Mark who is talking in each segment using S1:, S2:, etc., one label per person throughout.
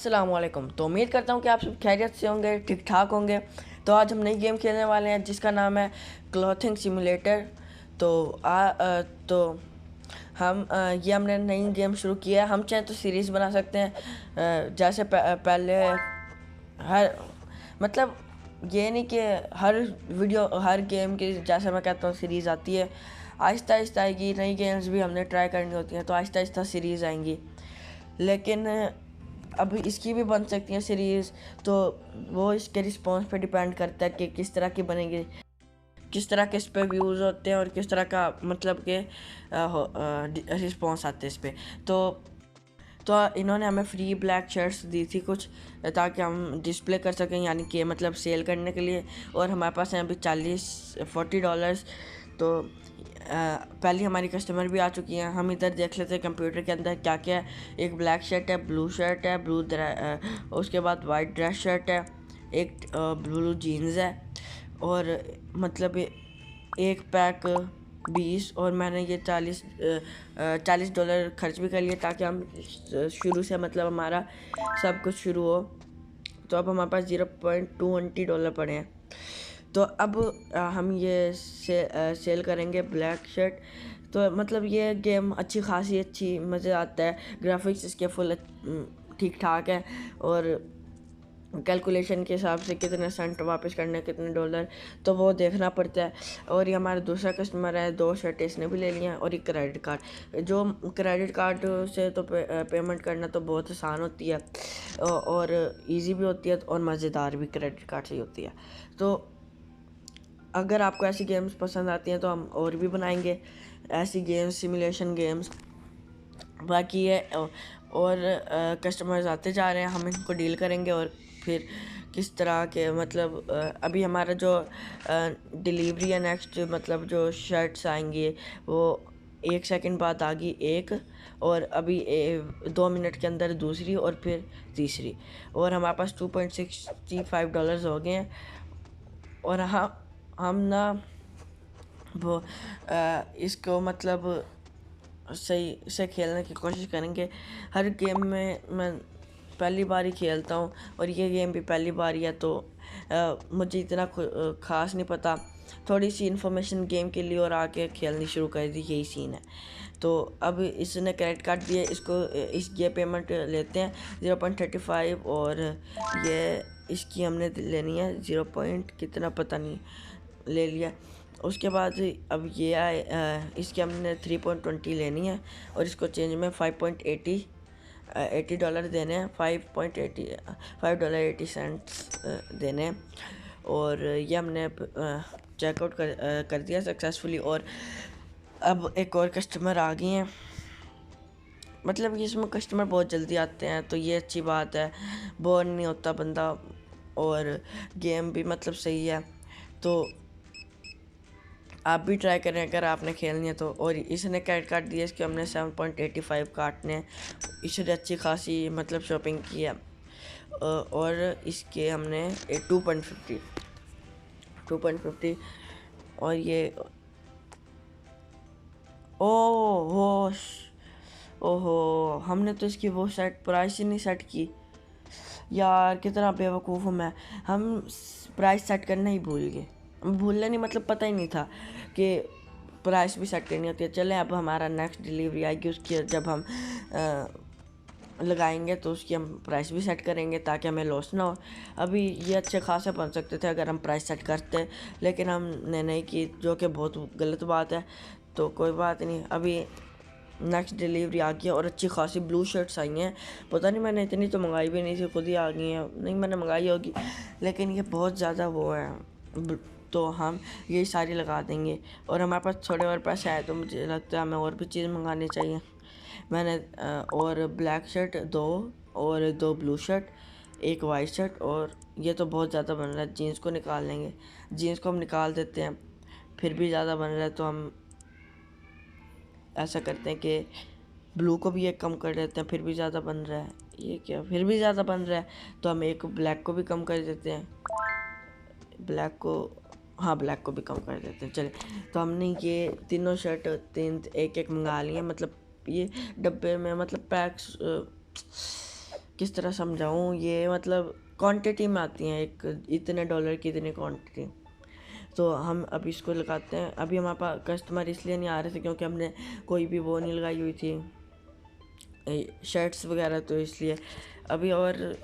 S1: अस्सलाम वालेकुम। तो उम्मीद करता हूँ कि आप सब खैरियत से होंगे, ठीक ठाक होंगे। तो आज हम नई गेम खेलने वाले हैं जिसका नाम है क्लॉथिंग सिमुलेटर। तो ये हमने नई गेम शुरू किया है। हम चाहें तो सीरीज़ बना सकते हैं। जैसे पहले हर मतलब ये नहीं कि हर गेम की जैसे मैं कहता हूँ सीरीज़ आती है, आहिस्ता आहिस्ता आएगी। नई गेम्स भी हमने ट्राई करनी होती हैं तो आहिस्ता आहिस्ता सीरीज़ आएंगी। लेकिन अब इसकी भी बन सकती है सीरीज़, तो वो इसके रिस्पॉन्स पे डिपेंड करता है कि किस तरह की बनेगी, किस तरह के इस पर व्यूज़ होते हैं और किस तरह का मतलब के रिस्पॉन्स आते हैं इस पर। तो इन्होंने हमें फ्री ब्लैक शर्ट्स दी थी कुछ, ताकि हम डिस्प्ले कर सकें, यानी कि मतलब सेल करने के लिए। और हमारे पास हैं अभी $40। तो पहली हमारी कस्टमर भी आ चुकी हैं। हम इधर देख लेते हैं कंप्यूटर के अंदर क्या क्या है। एक ब्लैक शर्ट है, ब्लू शर्ट है, उसके बाद वाइट ड्रेस शर्ट है, एक ब्लू जीन्स है, और मतलब एक पैक 20, और मैंने ये $40 खर्च भी कर लिए ताकि हम शुरू से मतलब हमारा सब कुछ शुरू हो। तो अब हमारे पास $0.20 पड़े हैं। तो अब हम ये सेल करेंगे ब्लैक शर्ट। तो मतलब ये गेम अच्छी मज़े आता है। ग्राफिक्स इसके फुल ठीक ठाक है, और कैलकुलेशन के हिसाब से कितने सेंट वापस करने, कितने डॉलर, तो वो देखना पड़ता है। और ये हमारा दूसरा कस्टमर है, 2 शर्ट इसने भी ले लिया है, और एक क्रेडिट कार्ड। जो क्रेडिट कार्ड से तो पेमेंट करना तो बहुत आसान होती है और इजी भी होती है, और मज़ेदार भी क्रेडिट कार्ड से ही होती है। तो अगर आपको ऐसी गेम्स पसंद आती हैं तो हम और भी बनाएंगे ऐसी गेम्स, सिमुलेशन गेम्स। बाकी है और कस्टमर्स आते जा रहे हैं, हम इनको डील करेंगे। और फिर किस तरह के मतलब अभी हमारा जो डिलीवरी है नेक्स्ट, मतलब जो शर्ट्स आएंगी वो 1 सेकंड बाद आ गई एक, और अभी 2 मिनट के अंदर दूसरी, और फिर तीसरी। और हमारे पास $2.65 हो गए हैं। और हम ना वो इसको मतलब सही से खेलने की कोशिश करेंगे। हर गेम में मैं पहली बार ही खेलता हूँ, और ये गेम भी पहली बार ही है, तो मुझे इतना ख़ास नहीं पता। थोड़ी सी इन्फॉर्मेशन गेम के लिए और आके खेलनी शुरू कर दी, यही सीन है। तो अब इसने क्रेडिट कार्ड दिया, ये पेमेंट लेते हैं 0.35, और ये इसकी हमने लेनी है 0 पॉइंट कितना पता नहीं, ले लिया। उसके बाद अब ये आए, इसकी हमने 3.20 लेनी है, और इसको चेंज में $80 देने हैं, $5.80 देने हैं। और ये हमने चेकआउट कर दिया सक्सेसफुली। और अब एक और कस्टमर आ गए हैं, मतलब इसमें कस्टमर बहुत जल्दी आते हैं, तो ये अच्छी बात है, बोर नहीं होता बंदा, और गेम भी मतलब सही है। तो आप भी ट्राई करें अगर आपने खेलनी है तो। और इसने क्रेडिट कार्ड दिया, इसके हमने 7.85 काटने हैं। इसने अच्छी खासी मतलब शॉपिंग की है, और इसके हमने 2.50 और ये ओहो, हमने तो इसकी वो प्राइस ही नहीं सेट की। यार कितना बेवकूफ़ हूँ मैं, हम प्राइस सेट करना ही भूल गए। भूलने नहीं मतलब पता ही नहीं था कि प्राइस भी सेट करनी होती है। चलें, अब हमारा नेक्स्ट डिलीवरी आएगी, उसकी जब हम लगाएंगे तो उसकी हम प्राइस भी सेट करेंगे ताकि हमें लॉस ना हो। अभी ये अच्छे खासे बन सकते थे अगर हम प्राइस सेट करते, लेकिन हमने नहीं की, जो कि बहुत गलत बात है। तो कोई बात नहीं, अभी नेक्स्ट डिलीवरी आ गई है, और अच्छी खासी ब्लू शर्ट्स आई हैं। पता नहीं, मैंने इतनी तो मंगाई भी नहीं थी, खुद ही आ गई हैं। नहीं, मैंने मंगाई होगी, लेकिन ये बहुत ज़्यादा वो है, तो हम यही सारी लगा देंगे। और हमारे पास थोड़े और पैसे आए तो मुझे लगता है हमें और भी चीज़ मंगानी चाहिए। मैंने और ब्लैक शर्ट 2, और 2 ब्लू शर्ट, एक वाइट शर्ट, और ये तो बहुत ज़्यादा बन रहा है। जीन्स को निकाल लेंगे, जीन्स को हम निकाल देते हैं, फिर भी ज़्यादा बन रहा है तो हम ऐसा करते हैं कि ब्लू को भी एक कम कर देते हैं, फिर भी ज़्यादा बन रहा है। ये क्या, फिर भी ज़्यादा बन रहा है, तो हम एक ब्लैक को भी कम कर देते हैं, ब्लैक को भी कम कर देते हैं। चले, तो हमने ये तीनों शर्ट एक एक मंगा लिए, मतलब ये डब्बे में मतलब पैक्स किस तरह समझाऊँ, ये मतलब क्वांटिटी में आती हैं, एक इतने डॉलर की इतनी क्वांटिटी। तो हम अभी इसको लगाते हैं। अभी हमारे पास कस्टमर इसलिए नहीं आ रहे थे क्योंकि हमने कोई भी वो नहीं लगाई हुई थी शर्ट्स वगैरह, तो इसलिए अभी और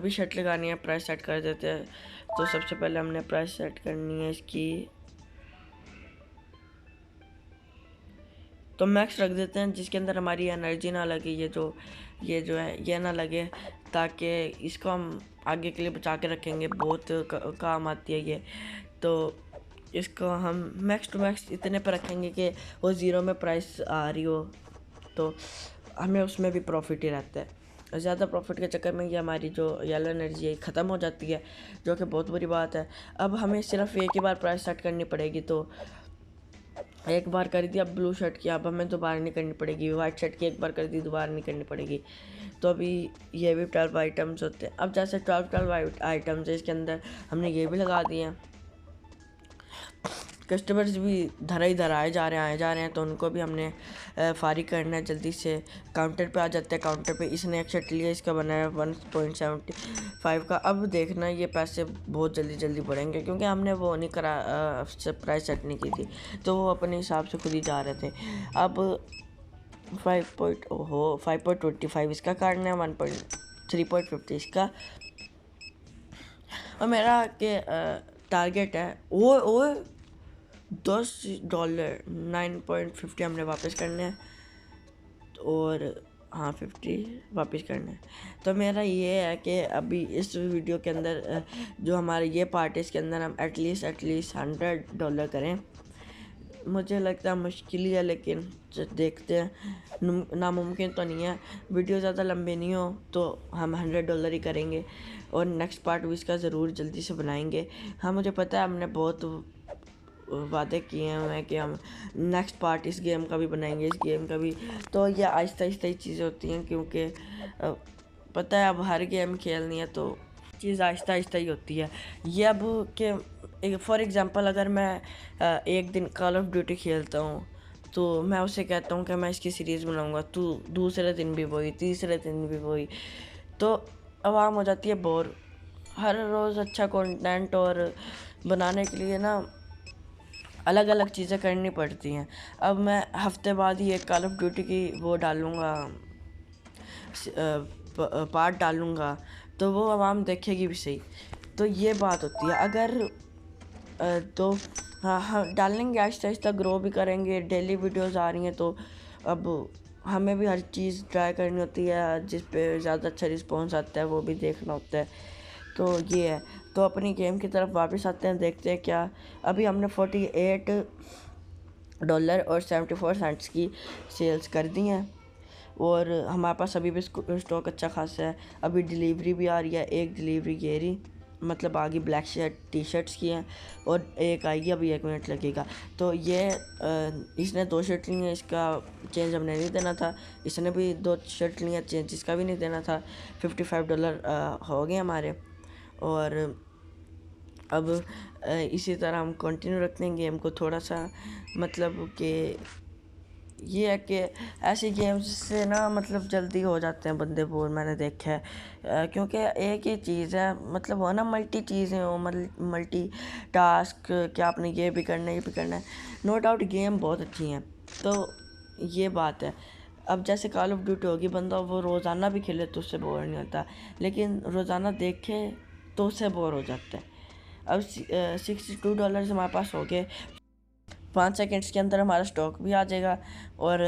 S1: भी शर्ट लगानी है, प्राइस सेट कर देते हैं। तो सबसे पहले हमने प्राइस सेट करनी है इसकी, तो मैक्स रख देते हैं जिसके अंदर हमारी एनर्जी ना लगे, ये जो है ये ना लगे, ताकि इसको हम आगे के लिए बचा के रखेंगे, बहुत काम आती है ये। तो इसको हम मैक्स टू मैक्स इतने पर रखेंगे कि वो ज़ीरो में प्राइस आ रही हो, तो हमें उसमें भी प्रॉफिट ही रहता है। ज़्यादा प्रॉफिट के चक्कर में ये हमारी जो येलो एनर्जी है ख़त्म हो जाती है, जो कि बहुत बुरी बात है। अब हमें सिर्फ एक ही बार प्राइस सेट करनी पड़ेगी, तो एक बार कर दी अब ब्लू शर्ट की, अब हमें दोबारा नहीं करनी पड़ेगी। वाइट शर्ट की एक बार कर दी, दोबारा नहीं करनी पड़ेगी। तो अभी ये भी 12 आइटम्स होते हैं। अब जैसे 12 आइटम्स है, इसके अंदर हमने ये भी लगा दिए हैं। कस्टमर्स भी इधर आए जा रहे हैं, तो उनको भी हमने फारिग करना है जल्दी से। काउंटर पे आ जाते हैं। काउंटर पे इसने एक शर्ट लिया, इसका बना है 1.75 का। अब देखना ये पैसे बहुत जल्दी बढ़ेंगे क्योंकि हमने वो नहीं करा, प्राइस सेट नहीं की थी, तो वो अपने हिसाब से खुद ही जा रहे थे। अब 5.25 इसका काटना है, 3.50 इसका। और मेरा के टारगेट है ओ $10 9.50 हमने वापस करने हैं, और हाँ 50 वापस करना है। तो मेरा ये है कि अभी इस वीडियो के अंदर जो हमारा ये पार्ट है, इसके अंदर हम एटलीस्ट $100 करें। मुझे लगता है मुश्किल ही है, लेकिन देखते हैं, नामुमकिन तो नहीं है। वीडियो ज़्यादा लंबी नहीं हो तो हम $100 ही करेंगे, और नेक्स्ट पार्ट भी इसका ज़रूर जल्दी से बनाएंगे। हाँ मुझे पता है हमने बहुत वादे किए हैं कि हम नेक्स्ट पार्ट इस गेम का भी बनाएंगे, इस गेम का भी। तो ये आहिस्ता ही चीज़ें होती हैं, क्योंकि पता है अब हर गेम खेलनी है तो चीज़ आहिस्ता ही होती है। ये अब के फॉर एग्ज़ाम्पल अगर मैं एक दिन कॉल ऑफ ड्यूटी खेलता हूँ, तो मैं उसे कहता हूँ कि मैं इसकी सीरीज़ बनाऊँगा, तो दूसरे दिन भी वही, तीसरे दिन भी वही, तो आवाम हो जाती है बोर। हर रोज़ अच्छा कंटेंट और बनाने के लिए ना अलग अलग चीज़ें करनी पड़ती हैं। अब मैं हफ्ते बाद ही एक कॉल ऑफ ड्यूटी की वो डालूँगा, पार्ट डालूँगा, तो वो आवाम देखेगी भी सही। तो ये बात होती है। अगर तो हाँ डालेंगे, आहिस्ता ग्रो भी करेंगे। डेली वीडियोस आ रही हैं, तो अब हमें भी हर चीज़ ट्राई करनी होती है, जिस पे ज़्यादा अच्छा रिस्पॉन्स आता है वो भी देखना होता है। तो ये है। तो अपनी गेम की तरफ वापस आते हैं, देखते हैं क्या। अभी हमने $48.74 की सेल्स कर दी हैं, और हमारे पास अभी भी स्टॉक अच्छा खासा है। अभी डिलीवरी भी आ रही है, एक डिलीवरी ये रही, मतलब आगे ब्लैक टी शर्ट्स की हैं, और एक आएगी अभी 1 मिनट लगेगा। तो ये इसने 2 शर्ट ली हैं, इसका चेंज हमने नहीं देना था। इसने भी 2 शर्ट ली हैं, चेंज इसका भी नहीं देना था। $55 हो गए हमारे। और अब इसी तरह हम कंटिन्यू रखते हैं गेम को थोड़ा सा, मतलब कि ये है कि ऐसी गेम्स से ना मतलब जल्दी हो जाते हैं बंदे बोर, मैंने देखा है। क्योंकि एक ही चीज़ है, मतलब वो ना मल्टी चीज़ें हो, मल्टी टास्क, कि आपने ये भी करना है, ये भी करना है। नो डाउट गेम बहुत अच्छी हैं, तो ये बात है। अब जैसे कॉल ऑफ ड्यूटी होगी, बंदा वो रोज़ाना भी खेले तो उससे बोर नहीं होता, लेकिन रोज़ाना देखे तो उससे बोर हो जाता है। अब $62 हमारे पास हो गए। 5 सेकंड्स के अंदर हमारा स्टॉक भी आ जाएगा, और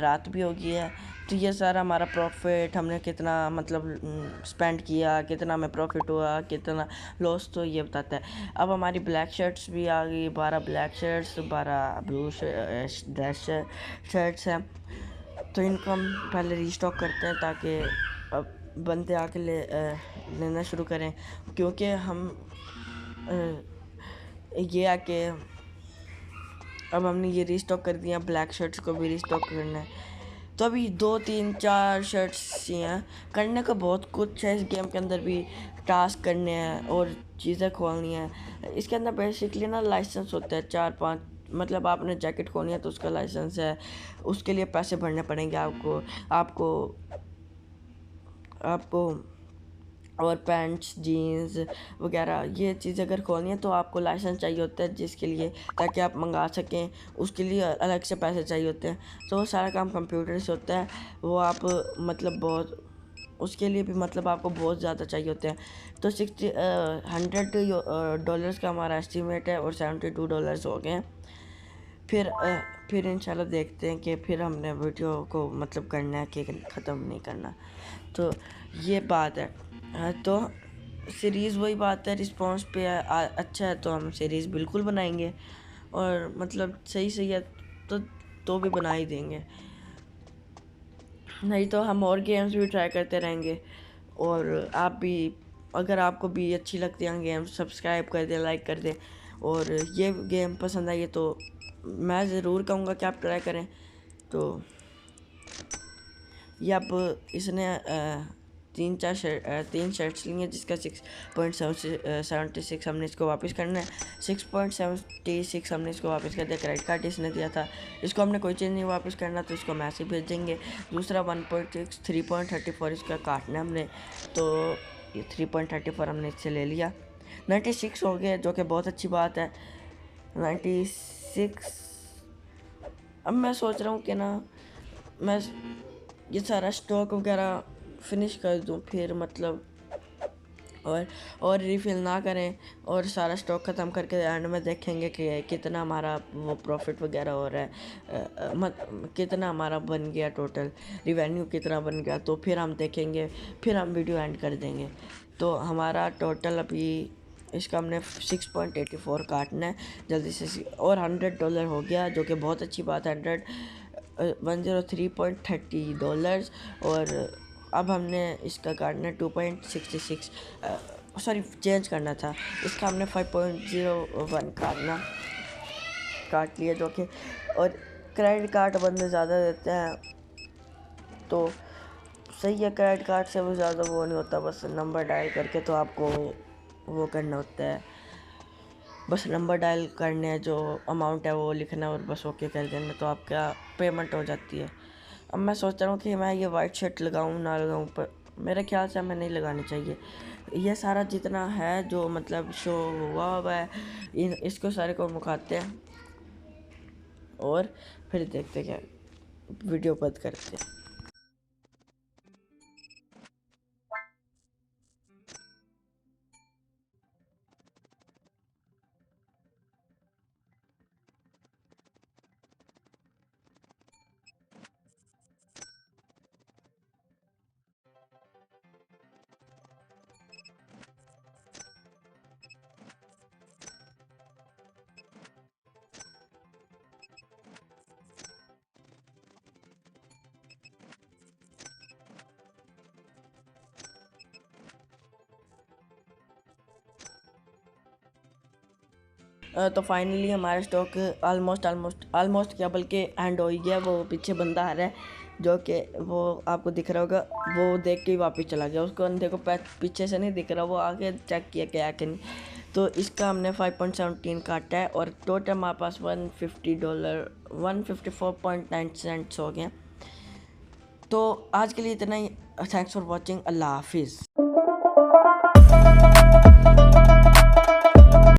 S1: रात भी होगी है। तो ये सारा हमारा प्रॉफिट, हमने कितना मतलब स्पेंड किया, कितना हमें प्रॉफिट हुआ, कितना लॉस, तो ये बताता है। अब हमारी ब्लैक शर्ट्स भी आ गई, 12 black shirts, 12 blue dress shirts हैं। तो इनको हम पहले रीस्टॉक करते हैं, ताकि अब बंदे आके लेना शुरू करें, क्योंकि हम ये आके अब हमने ये रीस्टॉक कर दिया, ब्लैक शर्ट्स को भी रीस्टॉक करना है। तो अभी 2 3 4 शर्ट्स ही हैं, करने का बहुत कुछ है इस गेम के अंदर भी। टास्क करने हैं और चीज़ें खोलनी है। इसके अंदर बेसिकली ना लाइसेंस होता है 4-5, मतलब आपने जैकेट खोलनी है तो उसका लाइसेंस है, उसके लिए पैसे भरने पड़ेंगे आपको आपको और पैंट्स जीन्स वगैरह ये चीज़ अगर खोलनी है तो आपको लाइसेंस चाहिए होता है, जिसके लिए ताकि आप मंगा सकें, उसके लिए अलग से पैसे चाहिए होते हैं। तो वो सारा काम कंप्यूटर से होता है। वो आप मतलब बहुत उसके लिए भी मतलब आपको बहुत ज़्यादा चाहिए होते हैं। तो 100 डॉलर्स का हमारा एस्टिमेट है और $72 हो गए हैं। फिर इंशाल्लाह देखते हैं कि फिर हमने वीडियो को मतलब करना है कि ख़त्म नहीं करना। तो ये बात है। तो सीरीज़ वही बात है, रिस्पॉन्स पे अच्छा है तो हम सीरीज़ बिल्कुल बनाएंगे, और मतलब सही है तो भी बना ही देंगे, नहीं तो हम और गेम्स भी ट्राई करते रहेंगे। और आप भी, अगर आपको भी अच्छी लगती हैं गेम्स, सब्सक्राइब कर दें, लाइक कर दें, और ये गेम पसंद आई है तो मैं ज़रूर कहूँगा कि आप ट्राई करें। तो ये अब इसने तीन शर्ट्स ली हैं, जिसका 6.76 हमने इसको वापस करना है। 6.76 हमने इसको वापस कर दिया। क्रेडिट कार्ड इसने दिया था, इसको हमने कोई चीज़ नहीं वापस करना तो इसको मैसेज भेजेंगे। दूसरा 1.6 3.34 इसका काटना है हमने, तो ये 3.34 हमने इससे ले लिया। 96 हो गया, जो कि बहुत अच्छी बात है। 96। अब मैं सोच रहा हूँ कि ना मैं ये सारा स्टॉक वगैरह फिनिश कर दूँ, फिर मतलब और रिफ़िल ना करें, और सारा स्टॉक ख़त्म करके एंड में देखेंगे कि कितना हमारा वो प्रॉफिट वगैरह हो रहा है, कितना हमारा बन गया, टोटल रिवेन्यू कितना बन गया। तो फिर हम देखेंगे, फिर हम वीडियो एंड कर देंगे। तो हमारा टोटल अभी इसका हमने 6.84 काटना है जल्दी से, और $100 हो गया, जो कि बहुत अच्छी बात है। 103.30 और अब हमने इसका काटना 2.66 सॉरी चेंज करना था, इसका हमने 5.01 काट लिया, जो कि और क्रेडिट कार्ड बंदे ज़्यादा देते हैं तो सही है। क्रेडिट कार्ड से वो ज़्यादा वो नहीं होता, बस नंबर डायल करके तो आपको वो करना होता है, बस नंबर डायल करने हैं, जो अमाउंट है वो लिखना और बस ओके कर देना, तो आपका पेमेंट हो जाती है। अब मैं सोच रहा हूँ कि मैं ये वाइट शर्ट लगाऊँ ना लगाऊँ, पर मेरे ख्याल से हमें नहीं लगानी चाहिए। ये सारा जितना है जो मतलब शो हुआ है, इसको सारे को मुखाते हैं और फिर देखते क्या वीडियो बंद करते हैं। तो फाइनली हमारा स्टॉक ऑलमोस्ट क्या बल्कि एंड हो ही गया। वो पीछे बंदा आ रहा है, जो कि वो आपको दिख रहा होगा, वो देख के ही वापस चला गया। उसको अंधे को पीछे से नहीं दिख रहा, वो आगे चेक किया क्या कि नहीं। तो इसका हमने 5.17 काटा है, और टोटल हमारे पास $150 154.9 सेंट्स हो गए। तो आज के लिए इतना ही। Thanks for watching. अल्लाह हाफिज़।